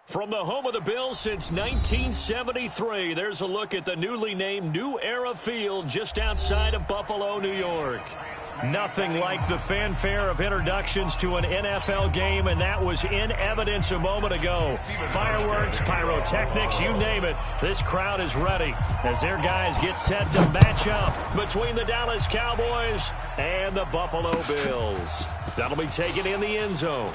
From the home of the Bills since 1973, there's a look at the newly named New Era Field just outside of Buffalo, New York. Nothing like the fanfare of introductions to an NFL game, and that was in evidence a moment ago. Fireworks, pyrotechnics, you name it. This crowd is ready as their guys get set to match up between the Dallas Cowboys and the Buffalo Bills. That'll be taken in the end zone.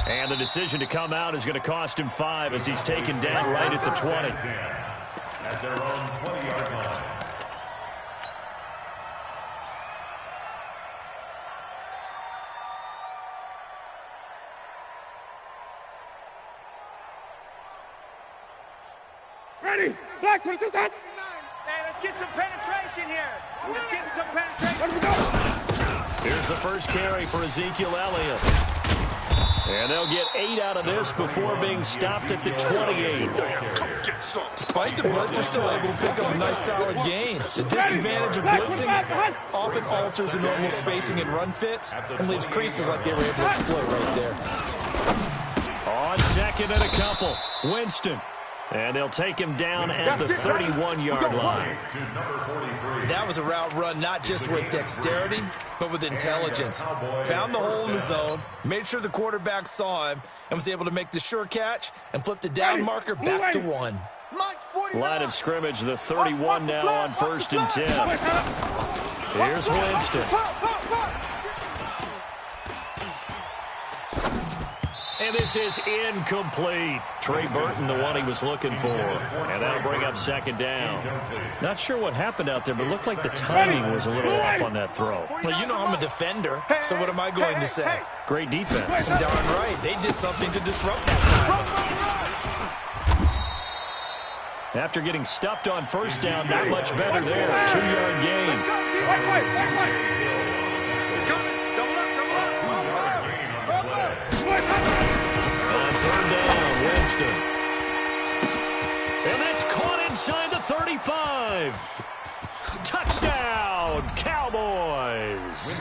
And the decision to come out is going to cost him 5 as he's taken down right at the 20. At their own 20-yard line. Ready? Black, what is that? Hey, let's get some penetration here. Let's get some penetration. Let me go. Here's the first carry for Ezekiel Elliott. And they'll get 8 out of this before being stopped at the 28. Despite the blitz, they're still able to pick up a nice solid gain. The disadvantage of blitzing often alters the normal spacing and run fits and leaves creases like they were able to exploit right there. On second and a couple, Winston. And they'll take him down at the 31-yard line. That was a route run not just with dexterity, but with intelligence. Found the hole in the zone, made sure the quarterback saw him, and was able to make the sure catch and flip the down marker back to 1. Line of scrimmage, the 31 now on 1st and 10. Here's Winston. And this is incomplete. Trey Burton, the one he was looking for. And that'll bring up 2nd down. Not sure what happened out there, but it looked like the timing was a little off on that throw. Well, you know I'm a defender, so what am I going to say? Great defense. Darn right. They did something to disrupt that time. After getting stuffed on 1st down, not much better there. 2-yard gain. Winston. And that's caught inside the 35. Touchdown, Cowboys.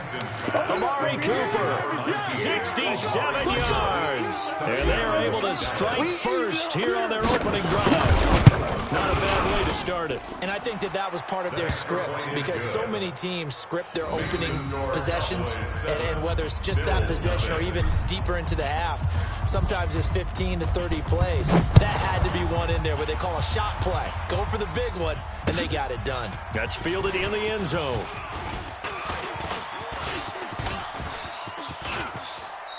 Amari Cooper, 67 yards. And they're able to strike first here on their opening drive. Not a bad way to start it. And I think that was part of their script, because so many teams script their opening possessions, and whether it's just that possession or even deeper into the half, sometimes it's 15 to 30 plays. That had to be one in there, what they call a shot play. Go for the big one, and they got it done. That's fielded in the end zone.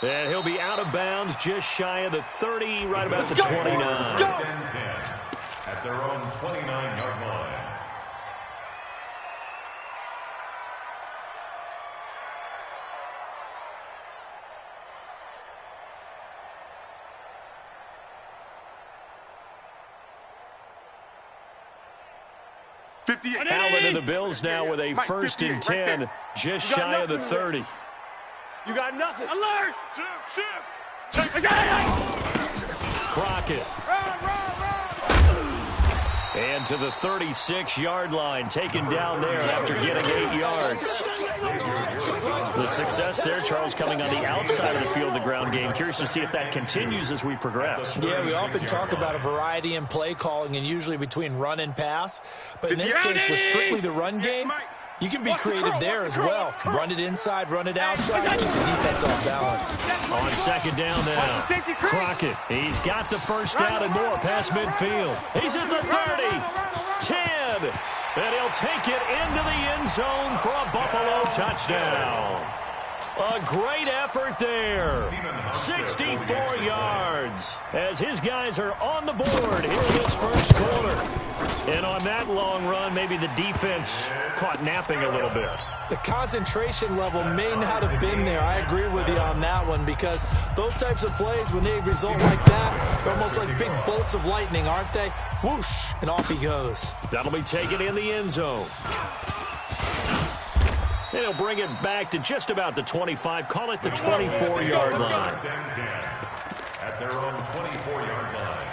And he'll be out of bounds just shy of the 30, right about the 29. At their own 29-yard line. Allen and the Bills now with a 1st and 10, just shy of the 30. You got nothing. Alert! Shift. Crockett. And to the 36-yard line, taken down there after getting 8 yards. The success there, Charles, coming on the outside of the field, the ground game. Curious to see if that continues as we progress. Yeah, we often talk about a variety in play calling and usually between run and pass. But in this case, with strictly the run game, you can be creative there as well. Run it inside, run it outside, keep the defense off balance. On 2nd down now, Crockett. He's got the 1st down and more past midfield. He's at the 30, 10, and he'll take it into the end zone for a Buffalo touchdown. A great effort there. 64 yards as his guys are on the board here in this first quarter. And on that long run, maybe the defense caught napping a little bit. The concentration level may not have been there. I agree with you on that one, because those types of plays, when they result like that, they're almost like big bolts of lightning, aren't they? Whoosh, and off he goes. That'll be taken in the end zone. And he'll bring it back to just about the 25, call it the 24-yard line. At their own 24-yard line.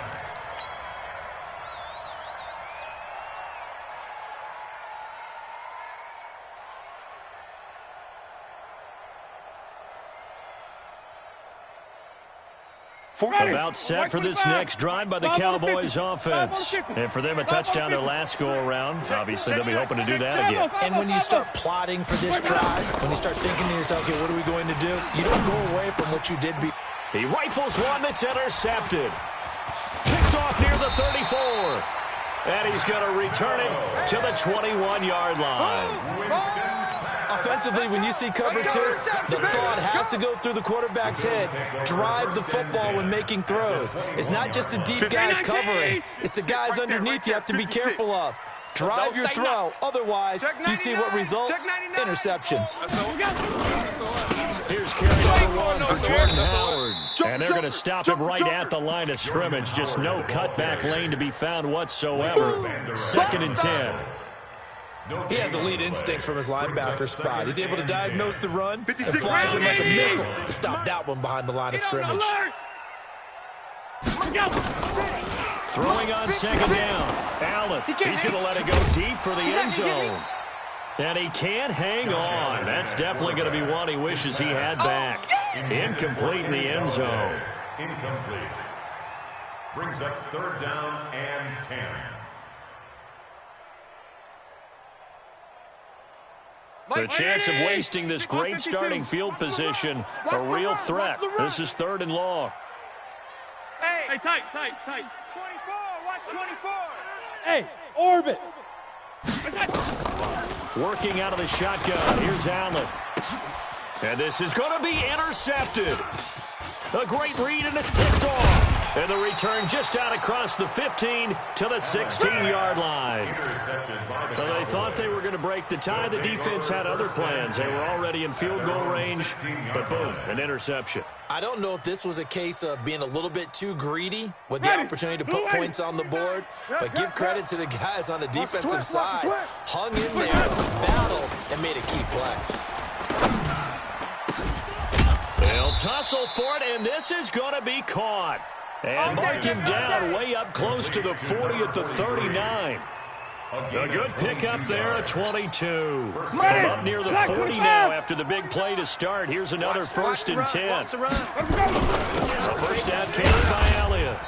About set for this next drive by the Cowboys offense. And for them, a touchdown their last go-around. Obviously, they'll be hoping to do that again. And when you start plotting for this drive, when you start thinking to yourself, okay, what are we going to do? You don't go away from what you did before. He rifles one that's intercepted. Picked off near the 34. And he's going to return it to the 21-yard line. Offensively, when you see cover two, the thought has to go through the quarterback's head. Drive the football when making throws. It's not just the deep guys covering. It's the guys underneath you have to be careful of. Drive your throw. Otherwise, you see what results? Interceptions. Here's carry number one for Jordan Howard. And they're going to stop him right at the line of scrimmage. Just no cutback lane to be found whatsoever. 2nd and 10. He has elite instincts from his linebacker spot. He's able to diagnose the run and flies in like a missile to stop that one behind the line of scrimmage. Throwing on 2nd down. Allen, he's going to let it go deep for the end zone. And he can't hang on. That's definitely going to be one he wishes he had back. Incomplete in the end zone. Incomplete. Brings up 3rd down and 10. The chance of wasting this great starting field position, a real threat. This is 3rd and long. Hey, tight. 24, watch 24. Hey, orbit. Working out of the shotgun. Here's Allen. And this is going to be intercepted. A great read, and it's picked off. And the return just out across the 15 to the 16-yard line. So they thought they were going to break the tie. The defense had other plans. They were already in field goal range, but boom, an interception. I don't know if this was a case of being a little bit too greedy with the opportunity to put points on the board, but give credit to the guys on the defensive side. Hung in there, battled, and made a key play. They'll tussle for it, and this is going to be caught. And mark him down way up close to the 40 at the 39. A good pickup there at 22. From up near the 40 now after the big play to start. Here's another 1st and 10. The first down carried by Elliott.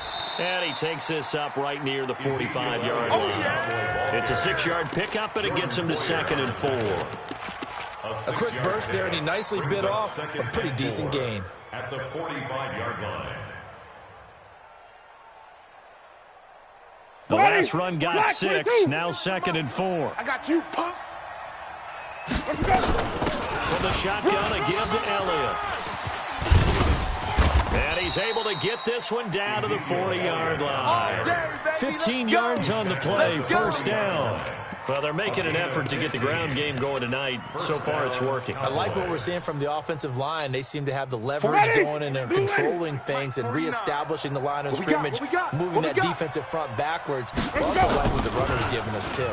And he takes this up right near the 45-yard line. It's a 6-yard pickup, but it gets him to 2nd and 4. A quick burst there, and he nicely bit off a pretty decent gain. At the 45-yard line. The last run got 6, now 2nd and 4. I got you, punk. From the shotgun, a give to Elliott. And he's able to get this one down to the 40-yard line. 15 yards on the play, 1st down. Well, they're making an effort to get the ground game going tonight. So far, it's working. I like what we're seeing from the offensive line. They seem to have the leverage going and they're controlling things and reestablishing the line of scrimmage, moving that defensive front backwards. I also like what the runner's giving us, too.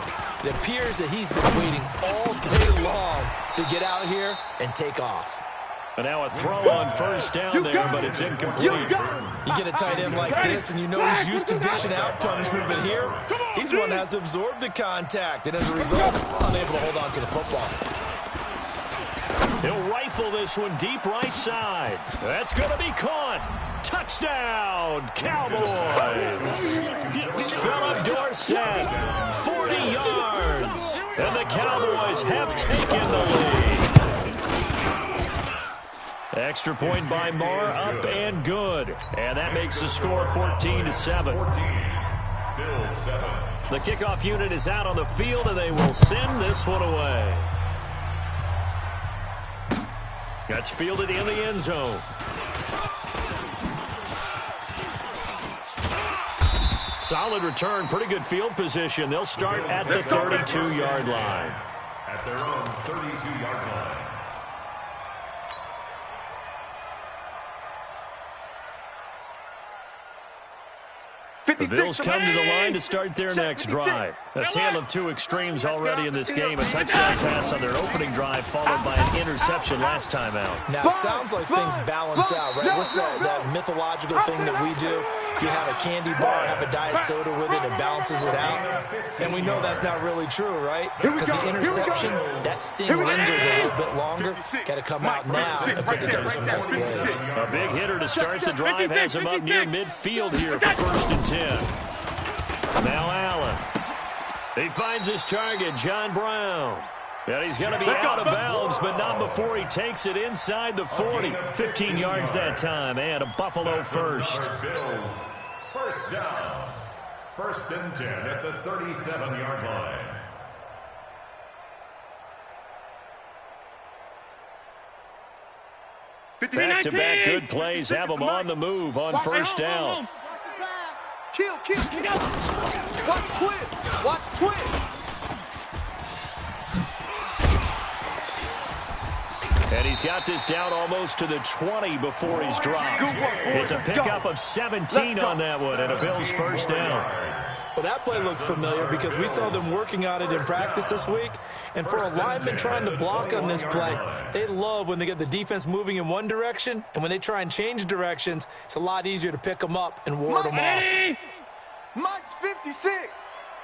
It appears that he's been waiting all day long to get out here and take off. And now a throw on 1st down there, but it's incomplete. You get a tight end like this, and you know he's used to dishing out punishment, but here, he's one that has to absorb the contact, and as a result, unable to hold on to the football. He'll rifle this one deep right side. That's going to be caught. Touchdown, Cowboys. Philip Dorsett, 40 yards. And the Cowboys have taken the lead. Extra point by Marr, up and good. And that makes the score 14-7. The kickoff unit is out on the field, and they will send this one away. That's fielded in the end zone. Solid return, pretty good field position. They'll start at the 32-yard line. At their own 32-yard line. The Bills come to the line to start their next drive. A tale of two extremes already in this game. A touchdown pass on their opening drive, followed by an interception last time out. Now, it sounds like things balance out, right? What's that mythological thing that we do? If you have a candy bar, have a diet soda with it, it balances it out. And we know that's not really true, right? Because the interception, that sting lingers a little bit longer. Got to come out now and put together some nice plays. A big hitter to start the drive has him up near midfield here for 1st and 10. Now Allen. He finds his target, John Brown. And he's going to be out of bounds, but not before he takes it inside the 40. 15 yards that time, and a Buffalo first. Bills, first down. 1st and 10 at the 37-yard line. Back-to-back good plays have them on the move on 1st down. Kill. Watch twist. And he's got this down almost to the 20 before he's dropped. It's a pickup of 17 on that one, and a Bills first down. Well, that play looks familiar because we saw them working on it in practice this week. And for a lineman trying to block on this play, they love when they get the defense moving in one direction, and when they try and change directions, it's a lot easier to pick them up and ward them off. Mike's 56.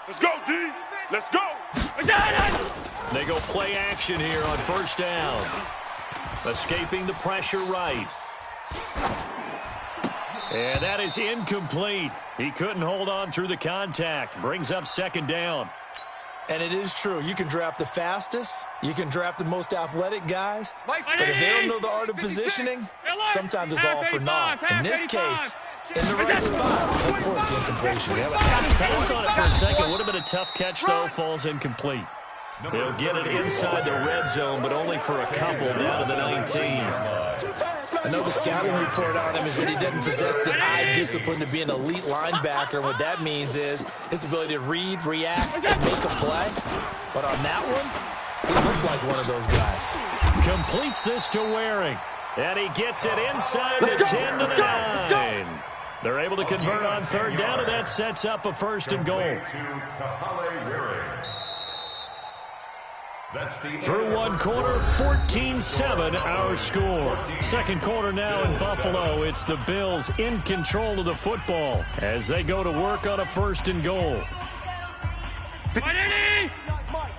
Let's go, D. Let's go. They go play action here on 1st down. Escaping the pressure right. And that is incomplete. He couldn't hold on through the contact. Brings up 2nd down. And it is true. You can draft the fastest. You can draft the most athletic guys. But if they don't know the art of positioning, sometimes it's all for naught. In this case, in the right spot, of course, the incompletion. Hands on it for a second. Would have been a tough catch, though. Falls incomplete. They'll get it inside the red zone, but only for a couple down to the 19. I know the scouting report on him is that he doesn't possess the eye discipline to be an elite linebacker. And what that means is his ability to read, react, and make a play. But on that one, he looked like one of those guys. Completes this to Waring. And he gets it inside the 10 to the 9. They're able to convert on 3rd down, and that sets up a 1st and goal. Through one quarter, 14-7 our score. 2nd quarter now in Buffalo. It's the Bills in control of the football as they go to work on a 1st and goal.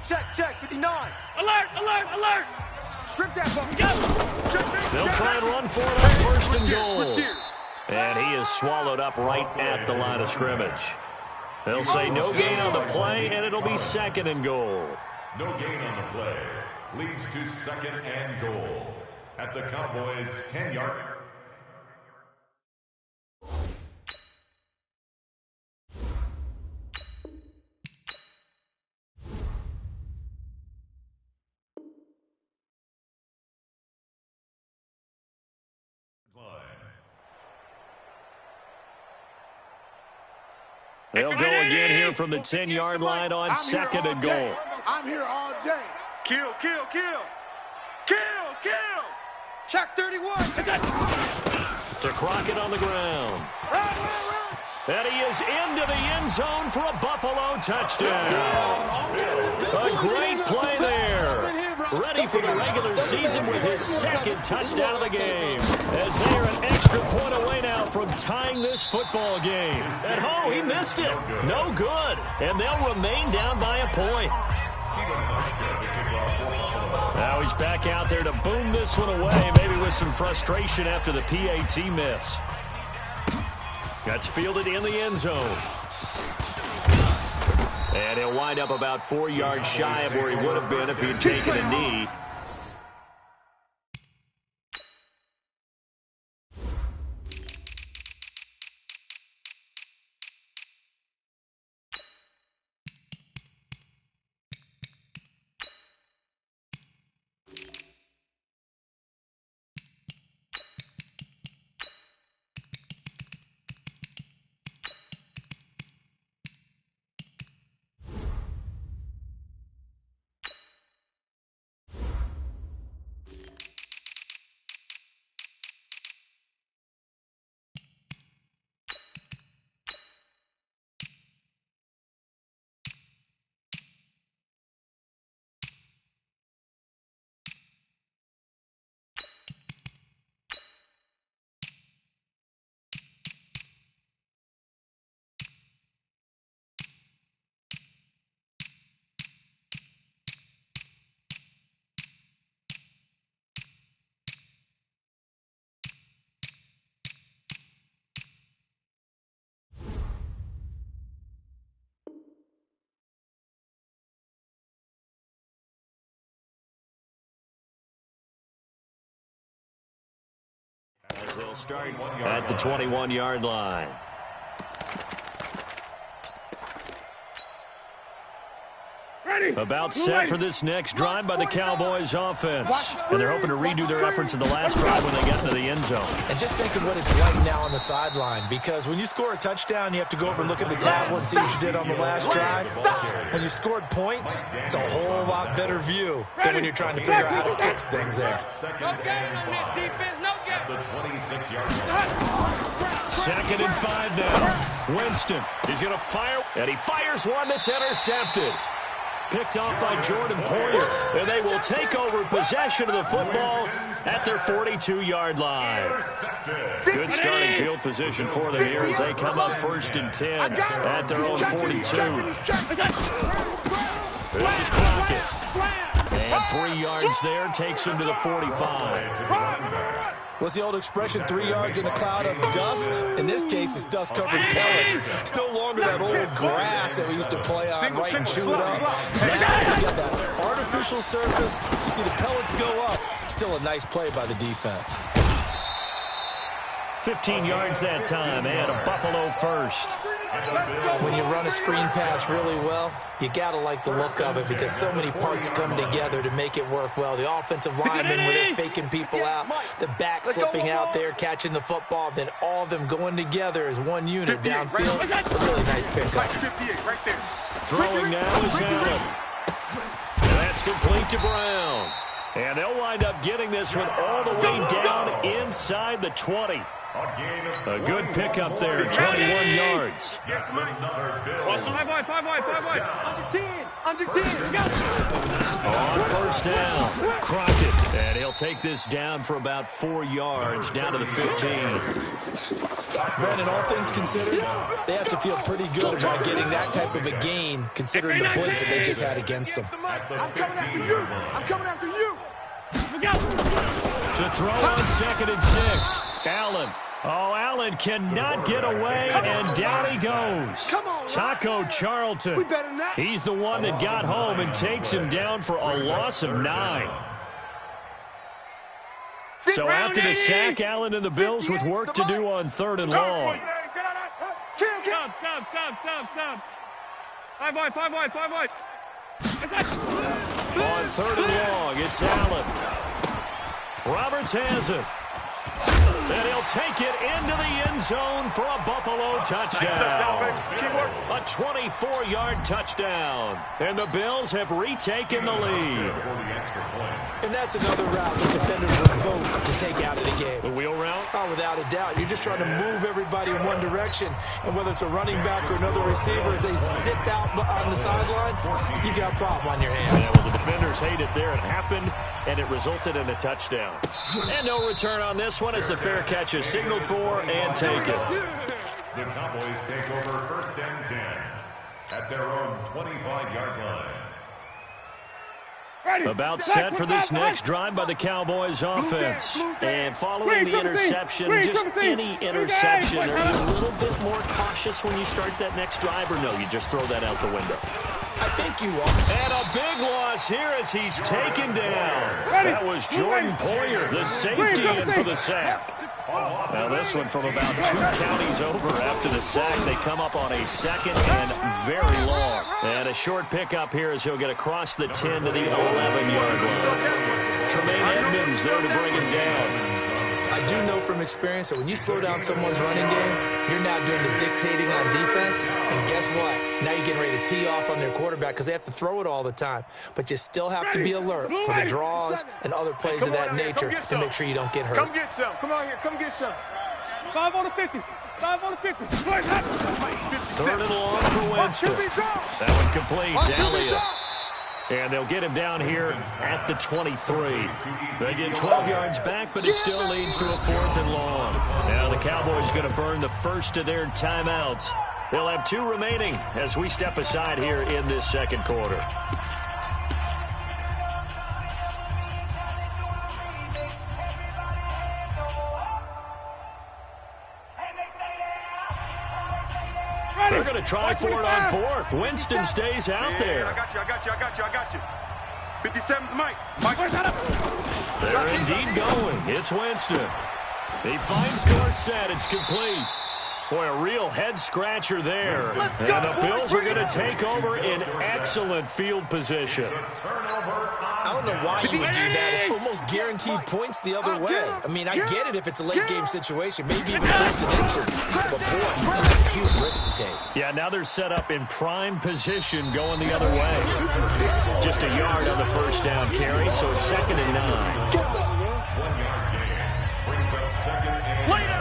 Check, 59. Alert. Strip that bucket. They'll try and run for it on 1st and goal. And he is swallowed up right at the line of scrimmage. They'll say no gain on the play, and it'll be 2nd and goal. No gain on the play. Leads to 2nd and goal. At the Cowboys' 10-yard line. They'll go again here from the 10-yard line on 2nd and goal. I'm here all day. Kill. Check 31. To Crockett on the ground. And he is into the end zone for a Buffalo touchdown. A great play there. Ready for the regular season with his 2nd touchdown of the game. As they are an extra point away now from tying this football game. And he missed it. No good. And they'll remain down by a point. Now he's back out there to boom this one away, maybe with some frustration after the PAT miss. That's fielded in the end zone. And he'll wind up about 4 yards shy of where he would have been if he had taken a knee. They'll start at the 21-yard line. About set for this next drive by the Cowboys offense. And they're hoping to redo their efforts in the last drive when they get into the end zone. And just think of what it's like now on the sideline, because when you score a touchdown, you have to go over and look at the tablet and see what you did on the last drive. When you scored points, it's a whole lot better view than when you're trying to figure out how to fix things there. No game on this defense, no game. The 26-yard line. Second and 5 now. Winston is going to fire, and he fires one that's intercepted. Picked off by Jordan Poyer, and they will take over possession of the football at their 42-yard line. Good starting field position for them here as they come up 1st and 10 at their own 42. This is Crockett. And 3 yards there takes him to the 45. What's the old expression, 3 yards in a cloud of dust? In this case, it's dust-covered pellets. It's no longer that old grass that we used to play on, right, and chew it up. Now you got that artificial surface. You see the pellets go up. Still a nice play by the defense. 15 yards that time, and a Buffalo first. When you run a screen pass really well, you got to like the look of it because so many parts come together to make it work well. The offensive linemen, where they're faking people out, the back slipping out there, catching the football, then all of them going together as one unit downfield. A really nice pickup. Throwing now is Allen. That's complete to Brown. And they'll wind up getting this one all the way down inside the 20. A good pickup there, 21 yards. Five wide. Under 10. On first down, Crockett. And he'll take this down for about 4 yards, down to the 15. Brandon, all things considered, they have to feel pretty good about getting that type of a gain, considering the blitz that they just had against them. I'm coming after you. To throw on 2nd and 6. Allen. Oh, Allen cannot get away, and down he goes. Taco Charlton. He's the one that got home and takes him down for a loss of 9. So after the sack, Allen and the Bills with work to do on 3rd and long. Stop. 5 wide. On 3rd and long, it's Allen. Roberts has it. And he'll take it into the end zone for a Buffalo touchdown. A 24-yard touchdown. And the Bills have retaken the lead. And that's another route that defenders will vote to take out of the game. The wheel route? Oh, without a doubt. You're just trying to move everybody in one direction. And whether it's a running back or another receiver, as they sit out on the sideline, you got a problem on your hands. Yeah, well, the defenders hate it there. It happened, and it resulted in a touchdown. And no return on this one as the fair catch is signaled for and taken. The Cowboys take over 1st and 10 at their own 25-yard line. About set for this next drive by the Cowboys offense. And following the interception, just any interception, are you a little bit more cautious when you start that next drive, or no, you just throw that out the window? I think you are. And a big loss here as he's taken down. That was Jordan Poyer, the safety, in for the sack. Now this one from about 2 counties over after the sack. They come up on a 2nd and very long. And a short pickup here as he'll get across the 10 to the 11-yard line. Tremaine Edmonds there to bring him down. I do know from experience that when you slow down someone's running game, you're now doing the dictating on defense. And guess what? Now you're getting ready to tee off on their quarterback because they have to throw it all the time. But you still have to be alert for the draws and other plays of that nature to make sure you don't get hurt. Come get some. Come on here. Come get some. 5 on the 50. 5 on the 50. 3rd and long for Winston. That one completes. Elliott. And they'll get him down here at the 23. They get 12 yards back, but it still leads to a 4th and long. Now the Cowboys going to burn the first of their timeouts. They'll have 2 remaining as we step aside here in this 2nd quarter. They're going to try for it on 4th. Winston stays out there. I got you. 57's Mike. They're indeed going. It's Winston. He finds Dorsett. It's complete. Boy, a real head-scratcher there. And the Bills are going to take over in excellent field position. I don't know why you would do that. It's almost guaranteed points the other way. I mean, I get it if it's a late-game situation, maybe even 4th inches. But, boy, that's a huge risk to take. Yeah, now they're set up in prime position going the other way. Just a yard on the first down carry, so it's 2nd and 9. 1 yard gain brings up 2nd and 9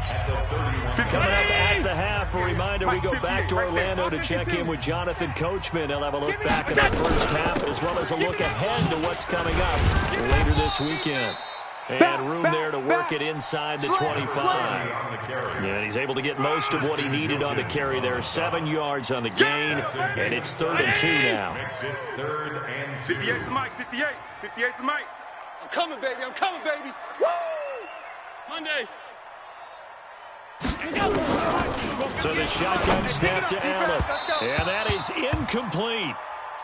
at the 31. Coming up at the half, a reminder, we go back to Orlando to check in with Jonathan Coachman. He'll have a look back at that first half as well as a look ahead to what's coming up later this weekend. And room there to work it inside the 25. And he's able to get most of what he needed on the carry there. 7 yards on the gain, and it's 3rd and 2 now. Makes it 3rd and 2. 58's the mic, 58. 58's the mic. I'm coming, baby. I'm coming, baby. Woo! Monday. So the shotgun snap to Allen. And that is incomplete.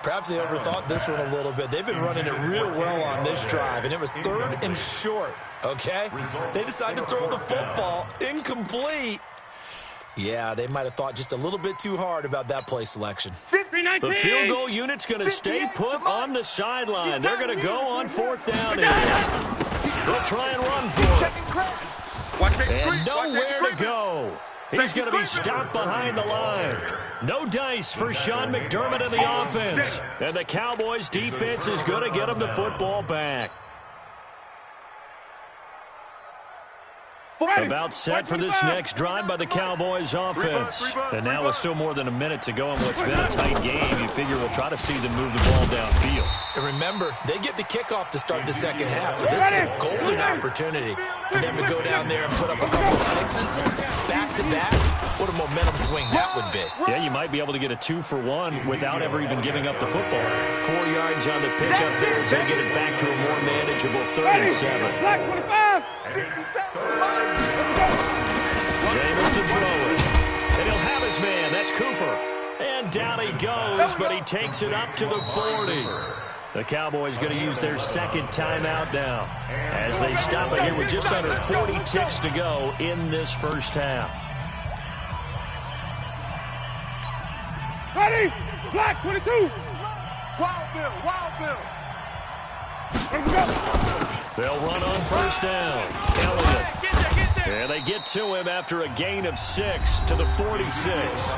Perhaps they overthought this one a little bit. They've been running it real well on this drive, and it was 3rd and short, okay? They decided to throw the football incomplete. Yeah, they might have thought just a little bit too hard about that play selection. The field goal unit's going to stay put on the sideline. They're going to go on 4th down here. They'll try and run for it. And nowhere to go. He's going to be stopped behind the line. No dice for Sean McDermott in the offense. And the Cowboys defense is going to get him the football back. About set for this next drive by the Cowboys offense. And now with still more than a minute to go in what's been a tight game, you figure we'll try to see them move the ball downfield. And remember, they get the kickoff to start the second half, so this is a golden opportunity for them to go down there and put up a couple of sixes back-to-back. What a momentum swing that would be. Yeah, you might be able to get a 2-for-1 without ever even giving up the football. 4 yards on the pickup there as they get it back to a more manageable 3rd and 7. Black 25. Jameis to throw it. And he'll have his man. That's Cooper. And down he goes, but he takes it up to the 40. The Cowboys going to use their 2nd timeout now as they stop it here with just under 40 ticks to go in this first half. Ready? Black 22. Wild Bill. Wild Bill. Let's go. They'll run on first down. Elliott. And they get to him after a gain of 6 to the 46.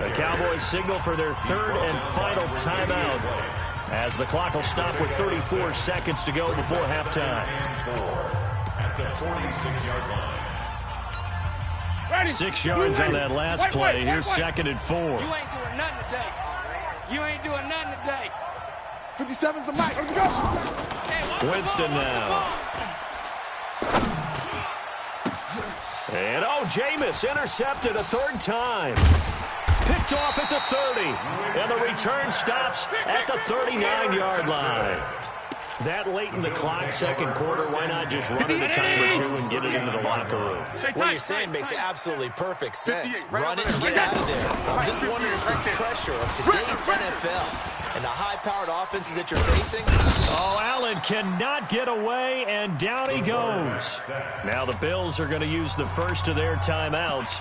The Cowboys signal for their 3rd and final timeout as the clock will stop with 34 seconds to go before halftime. At the 46-yard line. Ready. 6 yards on that last play. Here's 2nd and 4. You ain't doing nothing today. You ain't doing nothing today. 57's the mic. Let's go. Winston now. And, Jameis intercepted a 3rd time. Picked off at the 30. And the return stops at the 39-yard line. That late in the clock, second quarter, why not just run it a time or two and get it into the locker room? What you're saying makes absolutely perfect sense. Run it and get out of there. I'm just wondering if the pressure of today's NFL and the high-powered offenses that you're facing. Allen cannot get away, and down he goes. Now the Bills are going to use the first of their timeouts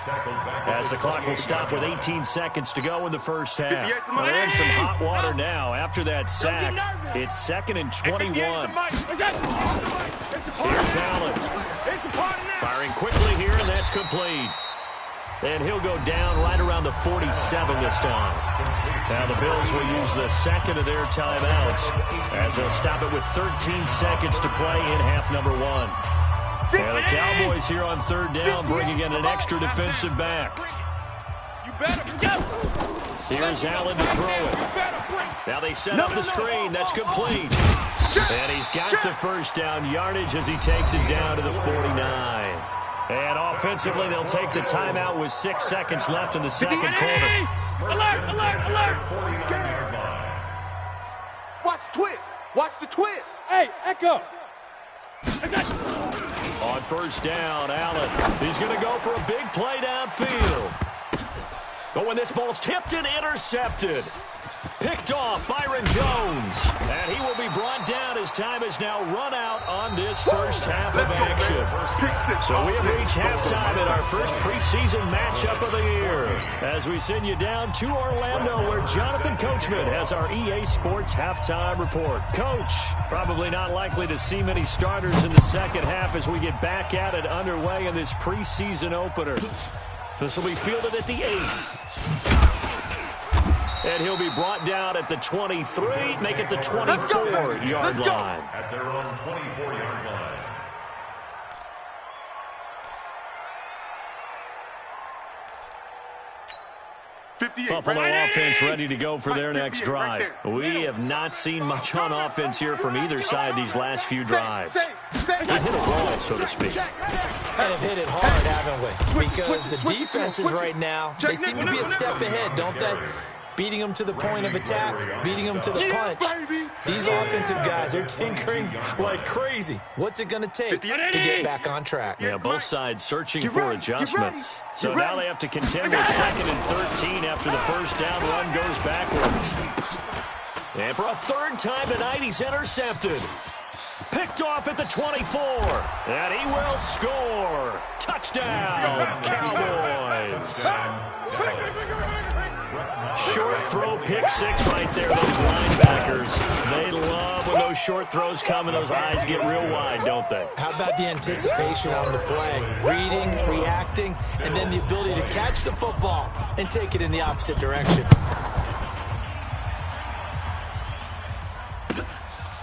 as the clock will stop with 18 seconds to go in the first half. They're in some hot water now after that sack. It's 2nd and 21. Here's Allen. Firing quickly here, and that's complete. And he'll go down right around the 47 this time. Now the Bills will use the 2nd of their timeouts as they'll stop it with 13 seconds to play in half number 1. And the Cowboys here on 3rd down bringing in an extra defensive back. Here's Allen to throw it. Now they set up the screen. That's complete. And he's got the first down yardage as he takes it down to the 49. And offensively, they'll take the timeout with 6 seconds left in the second quarter. Alert, alert, alert. Watch twist. Watch the twist. Hey, Echo. On first down, Allen. He's going to go for a big play downfield. But when this ball's tipped and intercepted. Picked off Byron Jones. And he will be brought down as time is now run out on this first half of action. So we have reached halftime in our first preseason matchup of the year. As we send you down to Orlando, where Jonathan Coachman has our EA Sports halftime report. Coach, probably not likely to see many starters in the second half as we get back at it underway in this preseason opener. This will be fielded at the 8. And he'll be brought down at the 23, make it the 24-yard line. At their own 24-yard line. Buffalo offense ready to go for their next drive. We have not seen much on offense here from either side these last few drives. We hit a wall, so to speak. And have hit it hard, haven't we? Because the defenses right now, they seem to be a step ahead, don't they? Beating them to the point of attack, beating them to the punch. These offensive guys, they're tinkering like crazy. What's it going to take to get back on track? Yeah, both sides searching for adjustments. So now they have to contend with 2nd and 13 after the first down run goes backwards. And for a third time tonight, he's intercepted. Picked off at the 24. And he will score. Touchdown, Cowboys. Short throw, pick 6 right there, those linebackers. They love when those short throws come and those eyes get real wide, don't they? How about the anticipation on the play? Reading, reacting, and then the ability to catch the football and take it in the opposite direction.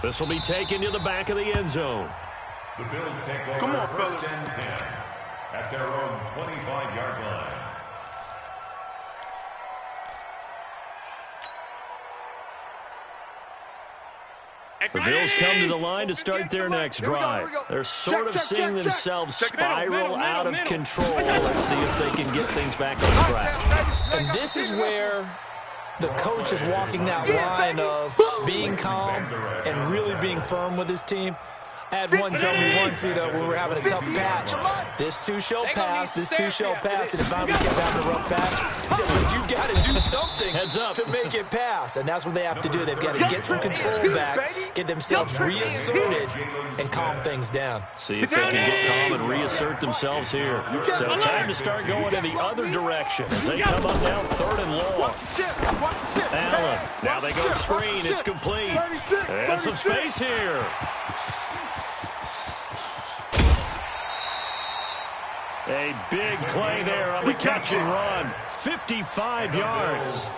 This will be taken to the back of the end zone. The Bills take over first and 10 at their own 25-yard line. The Bills come to the line to start their next drive. They're sort of seeing themselves spiral out of control. Let's see if they can get things back on track. And this is where the coach is walking that line of being calm and really being firm with his team. I had one tell me once, we were having a tough patch. This too shall pass, this too shall pass. And if finally kept having a rough patch, he said, but you got to do something to make it pass. And that's what they have to do. They've got to get some control back, get themselves reasserted, and calm things down. See if they can get calm and reassert themselves here. So time to start going in the other direction as they come up now 3rd and long. Allen, now they go screen, it's complete. And some space here. A big play there on the catch and run. 55 yards.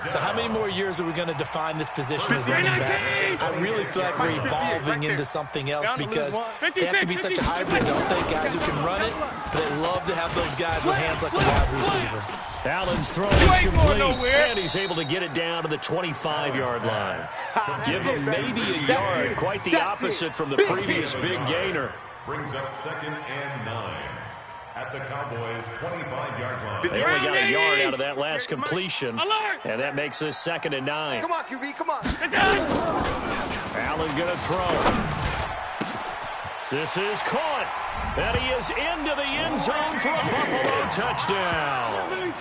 So how many more years are we going to define this position as running back? I really feel like we're evolving into something else because they have to be such a hybrid, don't they? Guys who can run it, but they love to have those guys with hands like a wide receiver. Allen's throw is complete, and he's able to get it down to the 25-yard line. Give him maybe a yard, quite the opposite from the previous big gainer. Brings up 2nd and 9. At the Cowboys' 25-yard line. They only got a yard out of that last completion, and that makes this 2nd and 9. Come on, QB, come on. Allen gonna throw. This is caught, and he is into the end zone for a Buffalo touchdown.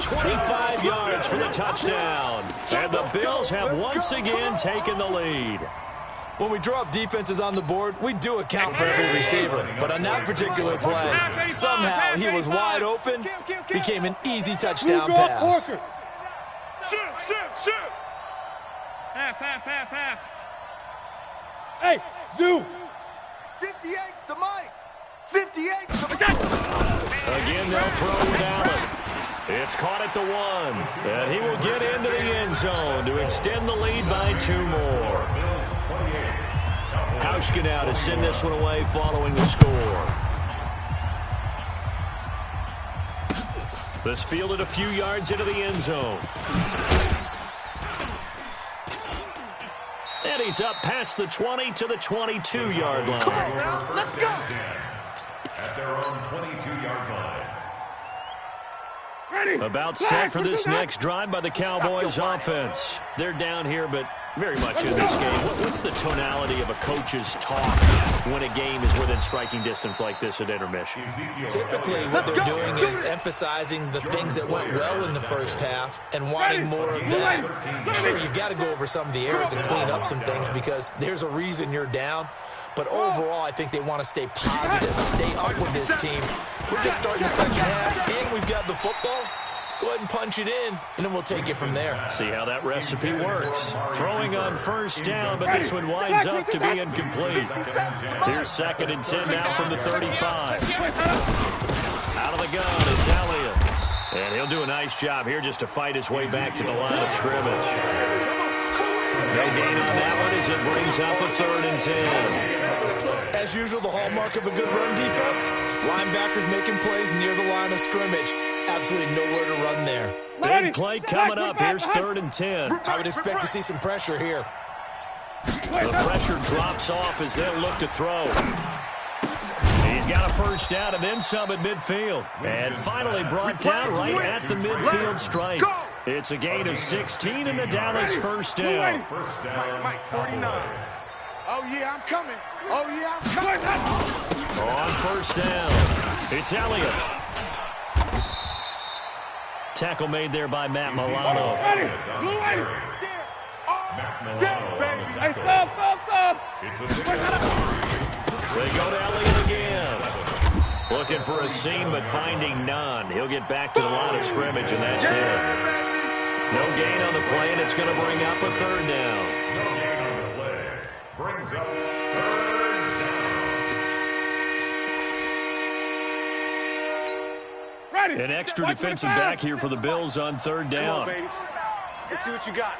25 yards for the touchdown, and the Bills have once again taken the lead. When we draw up defenses on the board, we do account for every receiver. But on that particular play, somehow he was wide open, became an easy touchdown pass. Shoot. Half. Hey, Zoo. 58's the mic. 58's the mic. Again, they'll throw with Allen. It's caught at the 1, and he will get into the end zone to extend the lead by 2 more. Hauschka now to send this one away following the score. This fielded a few yards into the end zone. And he's up past the 20 to the 22-yard line. Come on now, let's go. At their own 22-yard line. About set for this next drive by the Cowboys offense. They're down here, but very much in this game. What's the tonality of a coach's talk when a game is within striking distance like this at intermission? Typically, what they're doing is emphasizing the things that went well in the first half and wanting more of that. Sure, you've got to go over some of the errors and clean up some things because there's a reason you're down. But overall, I think they want to stay positive, stay up with this team. We're just starting the second half, and we've got the football. Let's go ahead and punch it in, and then we'll take it from there. See how that recipe works. Throwing on first down, but this one winds up to be incomplete. Here's 2nd and 10 now from the 35. Out of the gun, it's Elliott. And he'll do a nice job here just to fight his way back to the line of scrimmage. No gain on that one as it brings up a 3rd and 10. As usual, the hallmark of a good run defense, linebackers making plays near the line of scrimmage. Absolutely nowhere to run there. Big play coming up. Here's 3rd and 10. I would expect to see some pressure here. The pressure drops off as they'll look to throw. He's got a first down and then some at midfield. And finally brought down right at the midfield stripe. It's a gain of 16 and a Dallas first down. Mike, 49. Oh, yeah, I'm coming. Oh, yeah, I'm coming. On first down, it's Elliott. Tackle made there by Matt Milano. They go to Elliott again. Looking for a seam, but finding none. He'll get back to the line of scrimmage, and that's it. No gain on the play, and it's going to bring up a 3rd down. No gain on the play. Brings up 3rd down. An extra defensive back here for the Bills on 3rd down. Come on, baby. Let's see what you got.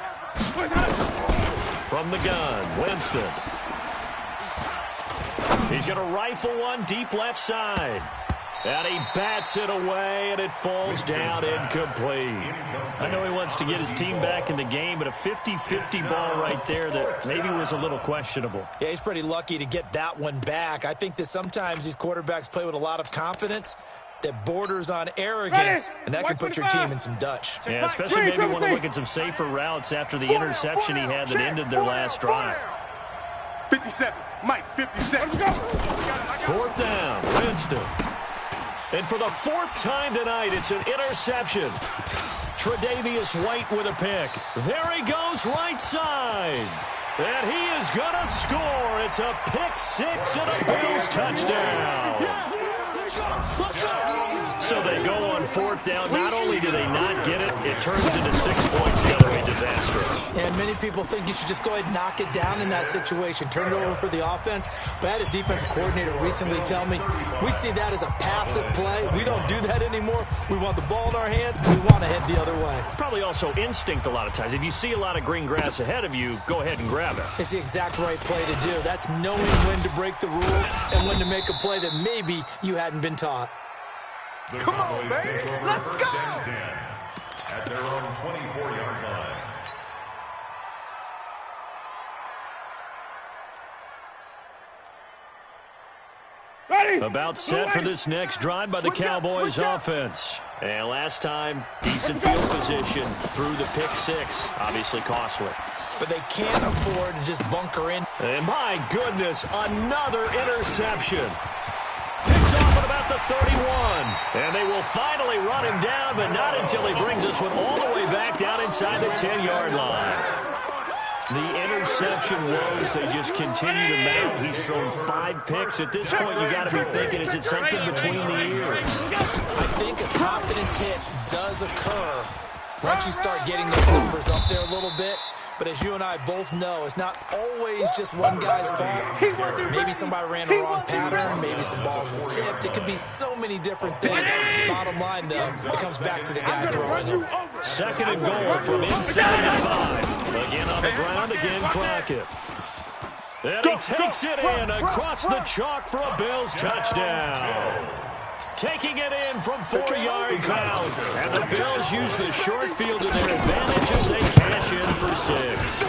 From the gun, Winston. He's going to rifle one deep left side. And he bats it away, and it falls down incomplete. I know he wants to get his team back in the game, but a 50-50 ball right there that maybe was a little questionable. Yeah, he's pretty lucky to get that one back. I think that sometimes these quarterbacks play with a lot of confidence that borders on arrogance, and that can put your team in some Dutch. Yeah, especially maybe want to look at some safer routes after the interception he had that ended their last drive. 57. Mike, 57. 4th down, Winston. And for the 4th time tonight, it's an interception. Tre'Davious White with a pick. There he goes right side. And he is going to score. It's a pick 6 and a Bills touchdown. So they go on 4th down. Not only do they not get it, it turns into 6 points the other way. Disastrous. And many people think you should just go ahead and knock it down in that situation. Turn it over for the offense. But I had a defensive coordinator recently tell me, we see that as a passive play. We don't do that anymore. We want the ball in our hands. We want to head the other way. Probably also instinct a lot of times. If you see a lot of green grass ahead of you, go ahead and grab it. It's the exact right play to do. That's knowing when to break the rules and when to make a play that maybe you hadn't been taught. Come on, baby. Let's go. At their own 24-yard line. Ready. About set for this next drive by the Cowboys offense. And last time, decent field position through the pick 6. Obviously costly. But they can't afford to just bunker in. And my goodness, another interception. Picked off at about the 31. And they will finally run him down, but not until he brings us one all the way back down inside the 10-yard line. The interception woes, they just continue to mount. He's thrown 5 picks. At this point, you got to be thinking, is it something between the ears? I think a confidence hit does occur once you start getting those numbers up there a little bit. But as you and I both know, it's not always just one guy's fault. Maybe somebody ran a wrong pattern. Maybe some balls were tipped. It could be so many different things. Bottom line, though, it comes back to the guy throwing them. 2nd and goal from inside the 5. Again on the ground, again Crockett. And he takes it in across the chalk for a Bills touchdown. Taking it in from 4 yards out. And the Bills use the short field to their advantage as they cash in for 6.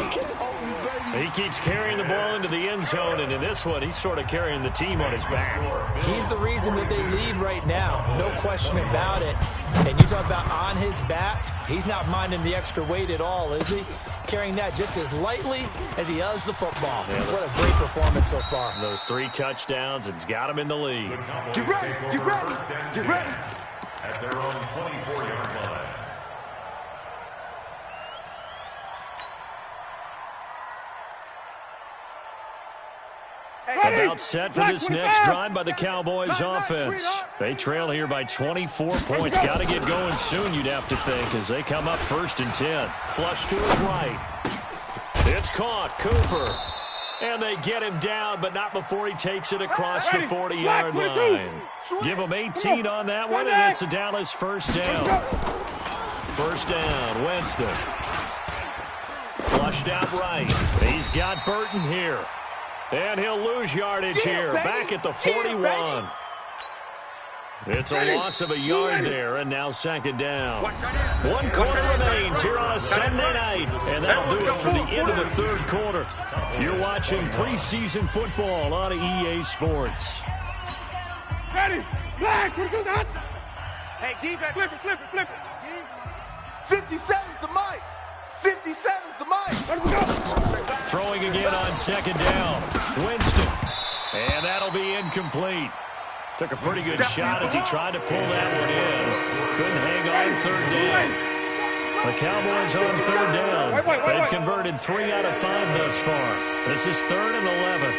He keeps carrying the ball into the end zone, and in this one, he's sort of carrying the team on his back. He's the reason that they lead right now. No question about it. And you talk about on his back, he's not minding the extra weight at all, is he? Carrying that just as lightly as he does the football. Yeah, what a great performance so far. Those 3 touchdowns, it's got him in the lead. Get ready, get ready, get ready. At their own 24-yard line. About set for this next drive by the Cowboys offense. They trail here by 24 points. Got to get going soon, you'd have to think, as they come up 1st and 10. Flush to his right. It's caught. Cooper. And they get him down, but not before he takes it across the 40-yard line. Give him 18 on that one, and it's a Dallas first down. First down, Winston. Flushed out right. He's got Burton here. And he'll lose yardage here. Back at the 41. It's a loss of a yard there, and now 2nd down. 1 quarter remains here on a Sunday night, and that'll do it for the end of the 3rd quarter. You're watching preseason football on EA Sports. Ready, flag, Hey, defense. flip it. 57's the mic. 57's the mic. Let him go. Throwing again on 2nd down. Winston. And that'll be incomplete. Took a pretty good shot as he tried to pull that one in. Couldn't hang on 3rd down. The Cowboys on 3rd down. They've converted 3 out of 5 thus far. This is 3rd and 11.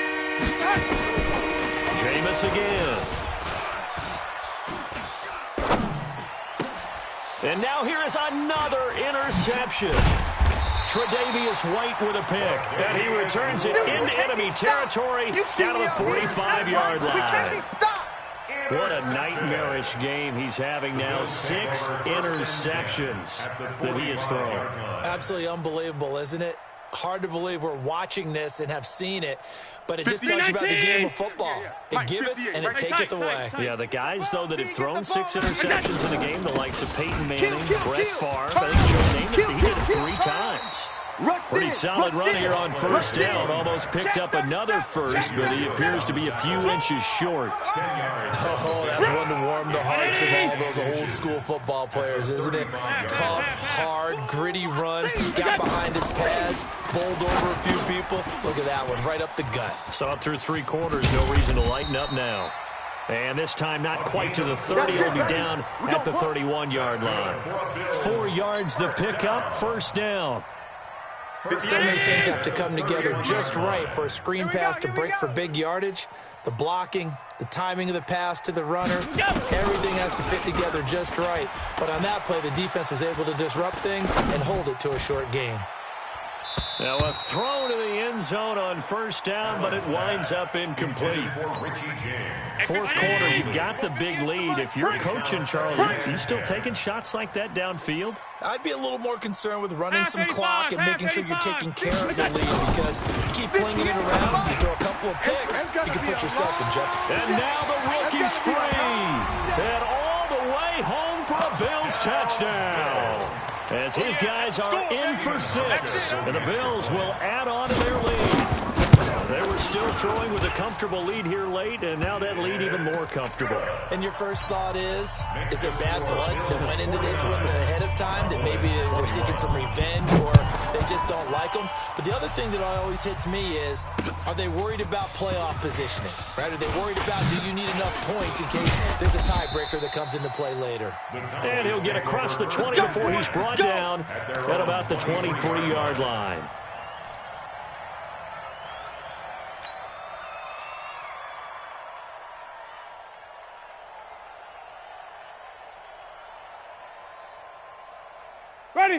Jameis again. And now here is another interception. Tre'Davious White with a pick, and he returns it into enemy territory down to the 45-yard line. What a nightmarish game he's having now. 6 interceptions that he has thrown. Absolutely unbelievable, isn't it? Hard to believe we're watching this and have seen it, but it just tells you about the game of football. It giveth and it taketh away. Yeah, the guys, though, that have thrown 6 interceptions in a game, the likes of Peyton Manning, Brett Favre, I think Joe Namath, he did it 3 times. Pretty solid run here on 1st down. Almost picked up another first, but he appears to be a few inches short. Oh, that's one to warm the hearts of all those old-school football players, isn't it? Tough, hard, gritty run. Got behind his pads, bowled over a few people. Look at that one, right up the gut. So up through 3 quarters, no reason to lighten up now. And this time not quite to the 30. He'll be down at the 31-yard line. 4 yards the pickup, 1st down. So many things have to come together just right for a screen pass to break for big yardage. The blocking, the timing of the pass to the runner, everything has to fit together just right. But on that play, the defense was able to disrupt things and hold it to a short gain. Now a throw to the end zone on 1st down, but it winds up incomplete. 4th quarter, you've got the big lead. If you're coaching, Charles, you still taking shots like that downfield? I'd be a little more concerned with running some clock and making sure you're taking care of the lead, because you keep flinging it around, you throw a couple of picks, you can put yourself in jeopardy. And now the rookie's free. And all the way home for a Bills touchdown. As his guys are in for 6, and the Bills will add on to their lead. They were still throwing with a comfortable lead here late, and now that lead even more comfortable. And your first thought is there bad blood that went into this one ahead of time, that maybe they're seeking some revenge or they just don't like them? But the other thing that always hits me is, are they worried about playoff positioning? Right? Are they worried about, do you need enough points in case there's a tiebreaker that comes into play later? And he'll get across the 20 before he's brought down at about the 23-yard line.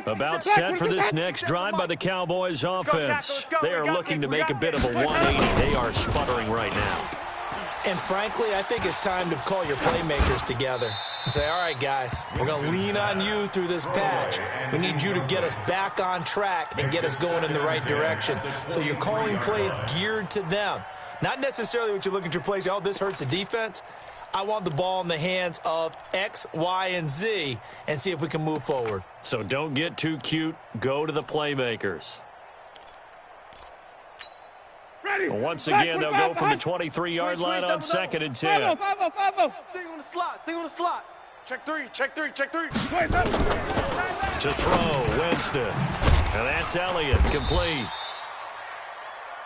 About set for this next drive by the Cowboys offense. They are looking to make a bit of a 180. They are sputtering right now. And frankly, I think it's time to call your playmakers together and say, all right, guys, we're going to lean on you through this patch. We need you to get us back on track and get us going in the right direction. So you're calling plays geared to them. Not necessarily what you look at your plays, oh, this hurts the defense. I want the ball in the hands of X, Y, and Z and see if we can move forward. So don't get too cute. Go to the playmakers. Once again, they'll go from the 23-yard line on 2nd and 10. Sing on the slot. Sing on the slot. Check 3. Check 3. Check 3. To throw, Winston. And that's Elliott, complete.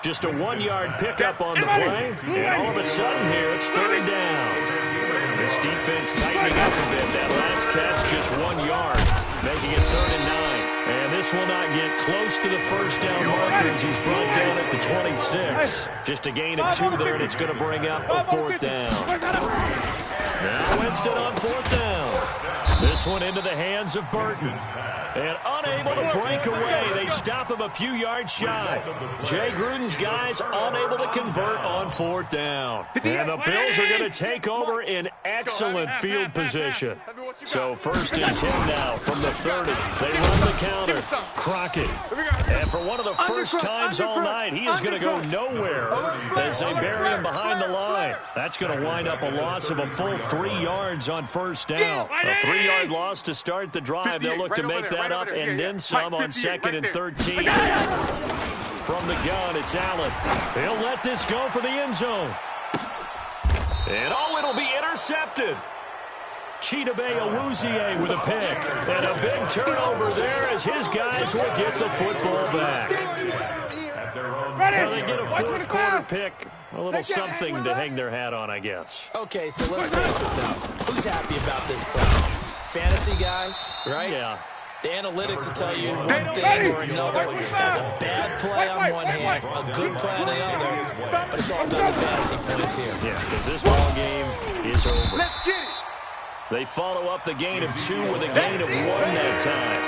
Just a 1-yard pickup on the play. And all of a sudden here, it's 3rd down. This defense tightening up a bit. That last catch just 1 yard, making it 3rd and 9. And this will not get close to the 1st down mark Packers. He's brought down at the 26. Just a gain of 2 there, and it's going to bring up a 4th down. Now Winston on 4th down. This one into the hands of Burton. And unable to break away. They stop him a few yards shy. Jay Gruden's guys unable to convert on 4th down. And the Bills are going to take over in excellent field position. So 1st and 10 now from the 30. They run the counter. Crockett. And for one of the first times all night, he is going to go nowhere as they bury him behind the line. That's going to wind up a loss of a full 3 yards on 1st down. A 3-yard loss to start the drive. They'll look to make that up and then some on 2nd and 13. From the gun, it's Allen. He'll let this go for the end zone. And it'll be intercepted. Chidobe Awuzie with a pick. And a big turnover there as his guys will get the football back. Well, they get a 4th quarter pick. A little something to hang their hat on, I guess. Okay, so let's face it, though. Who's happy about this play? Fantasy guys, right? Yeah. The analytics will tell you one thing or another. There's a bad play on one hand, a good play on the other, but it's all done to fantasy points here. Yeah, because this ball game is over. Let's get it. They follow up the gain of 2 with a gain of 1 that time.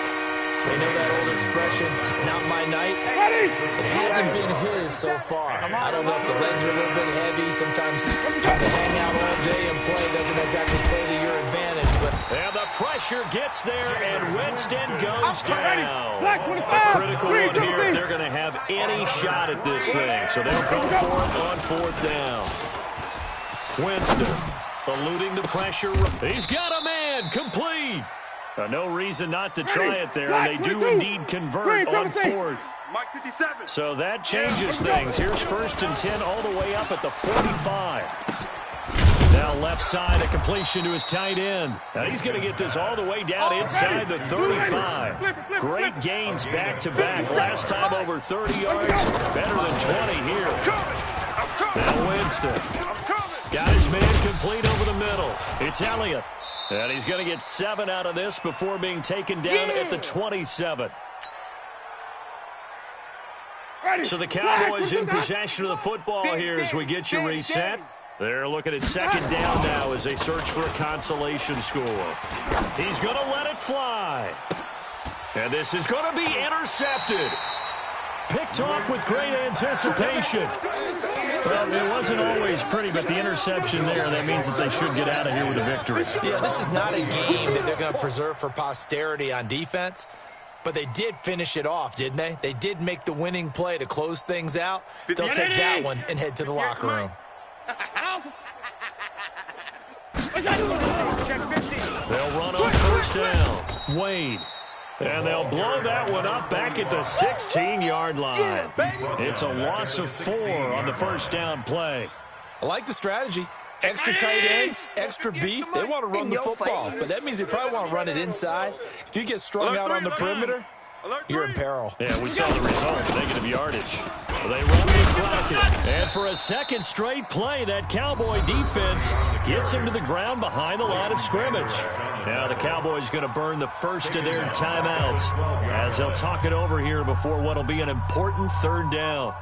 We know that old expression, it's not my night. It hasn't been his so far. I don't know if the legs are a little bit heavy. Sometimes having to hang out all day and play doesn't exactly play to your advantage. But and the pressure gets there, and Winston goes down. A critical one here if they're going to have any shot at this thing. So they'll go for it on 4th down. Winston eluding the pressure. He's got a man complete. No reason not to try it there, and they do indeed convert on 4th. So that changes things. Here's 1st and 10 all the way up at the 45. Now left side, a completion to his tight end. Now he's going to get this all the way down inside the 35. Great gains back-to-back. Last time over 30 yards, better than 20 here. Now Winston. Got his man complete over the middle. It's Elliott. And he's going to get 7 out of this before being taken down at the 27. So the Cowboys in possession of the football here as we get you reset. They're looking at 2nd down now as they search for a consolation score. He's going to let it fly. And this is going to be intercepted. Picked off with great anticipation. Well, it wasn't always pretty, but the interception there, that means that they should get out of here with a victory. Yeah, this is not a game that they're going to preserve for posterity on defense, but they did finish it off, didn't they? They did make the winning play to close things out. They'll take that one and head to the locker room. They'll run on 1st down. Wade. And they'll blow that one up back at the 16-yard line. It's a loss of 4 on the 1st down play. I like the strategy. Extra tight ends, extra beef. They want to run the football, but that means they probably want to run it inside. If you get strung out on the perimeter, you're in peril. Yeah, we saw the result, negative yardage. They run with Crockett. And for a 2nd straight play, that Cowboy defense gets him to the ground behind the line of scrimmage. Now the Cowboys going to burn the first of their timeouts as they'll talk it over here before what will be an important 3rd down.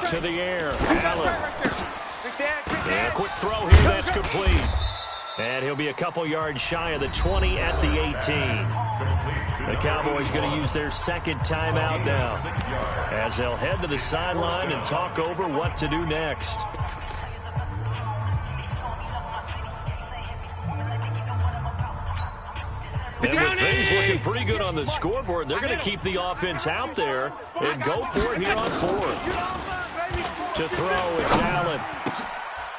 To the air, Allen. And a quick throw here, that's complete. And he'll be a couple yards shy of the 20 at the 18. The Cowboys going to use their 2nd timeout now as they'll head to the sideline and talk over what to do next. And with things looking pretty good on the scoreboard, they're going to keep the offense out there and go for it here on 4th. To throw, it's Allen.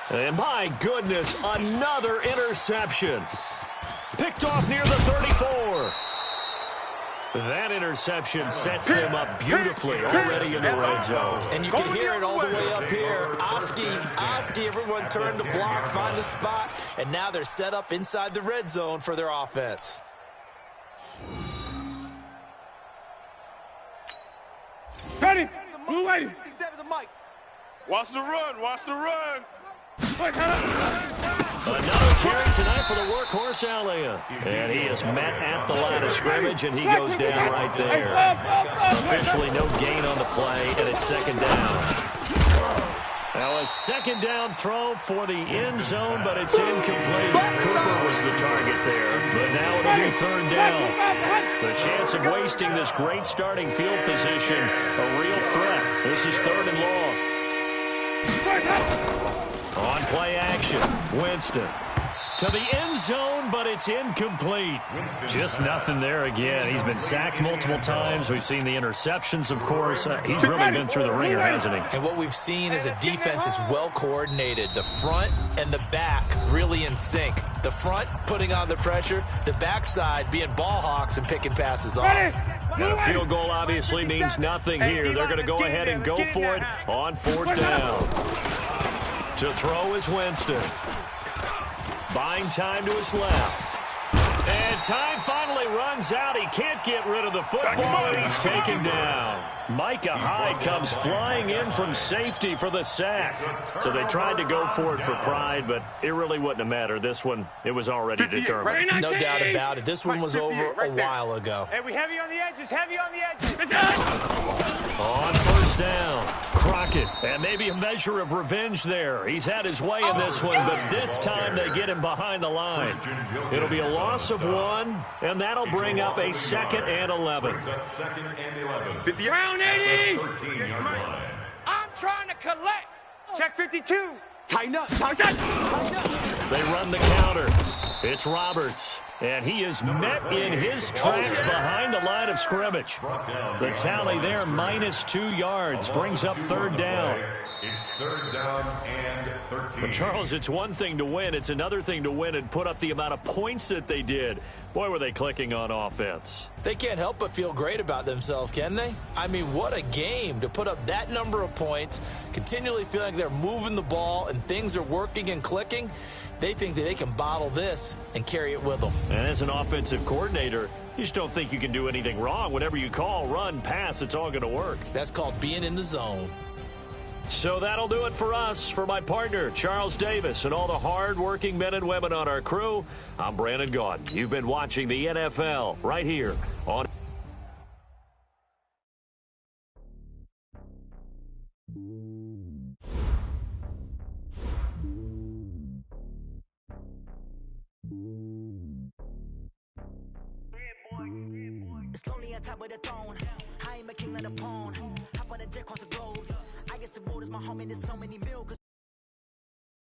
And my goodness, another interception. Picked off near the 34. That interception sets them up beautifully already in the red zone. And you can hear it all the way up here. Oski, everyone turned to block, find a spot, and now they're set up inside the red zone for their offense. Ready, move ready. Watch the run. Watch the run. Another carry tonight for the workhorse Alia. And he is met at the line of scrimmage, and he goes down right there. Officially no gain on the play, and it's second down. Now a second down throw for the end zone, but it's incomplete. Cooper was the target there, but now it'll be third down. The chance of wasting this great starting field position, a real threat. This is third and long. On play action, Winston to the end zone, but it's incomplete. Just nothing there again. He's been sacked multiple times. We've seen the interceptions, of course. He's really been through the ringer, hasn't he? And what we've seen is a defense is well coordinated. The front and the back really in sync. The front putting on the pressure, the backside being ball hawks and picking passes off. Now, a field goal obviously means nothing here. They're going to go ahead and go for it on fourth down. To throw is Winston. Buying time to his left. And time finally runs out. He can't get rid of the football, and he's taken down. Micah Hyde comes flying in from safety for the sack. So they tried to go for it for pride, but it really wouldn't have mattered. This one, it was already determined. No doubt about it. This one was over a while ago. Hey, we heavy on the edges, heavy on the edges. On first down, Crockett, and maybe a measure of revenge there. He's had his way in this one, but this time they get him behind the line. It'll be a loss of one, and that'll bring up a second and 11. Second and 11. 50. Round 80. 13-yard line. I'm trying to collect. Check 52. Tighten up. Tighten up. They run the counter. It's Roberts, and he is met in his tracks behind the line of scrimmage. The tally there, -2 yards, brings up third down. It's third down and 13. But Charles, it's one thing to win. It's another thing to win and put up the amount of points that they did. Boy, were they clicking on offense. They can't help but feel great about themselves, can they? I mean, what a game to put up that number of points, continually feeling like they're moving the ball and things are working and clicking. They think that they can bottle this and carry it with them. And as an offensive coordinator, you just don't think you can do anything wrong. Whatever you call, run, pass, it's all going to work. That's called being in the zone. So that'll do it for us. For my partner, Charles Davis, and all the hard-working men and women on our crew, I'm Brandon Gaudin. You've been watching the NFL right here on... It's lonely on top of the throne.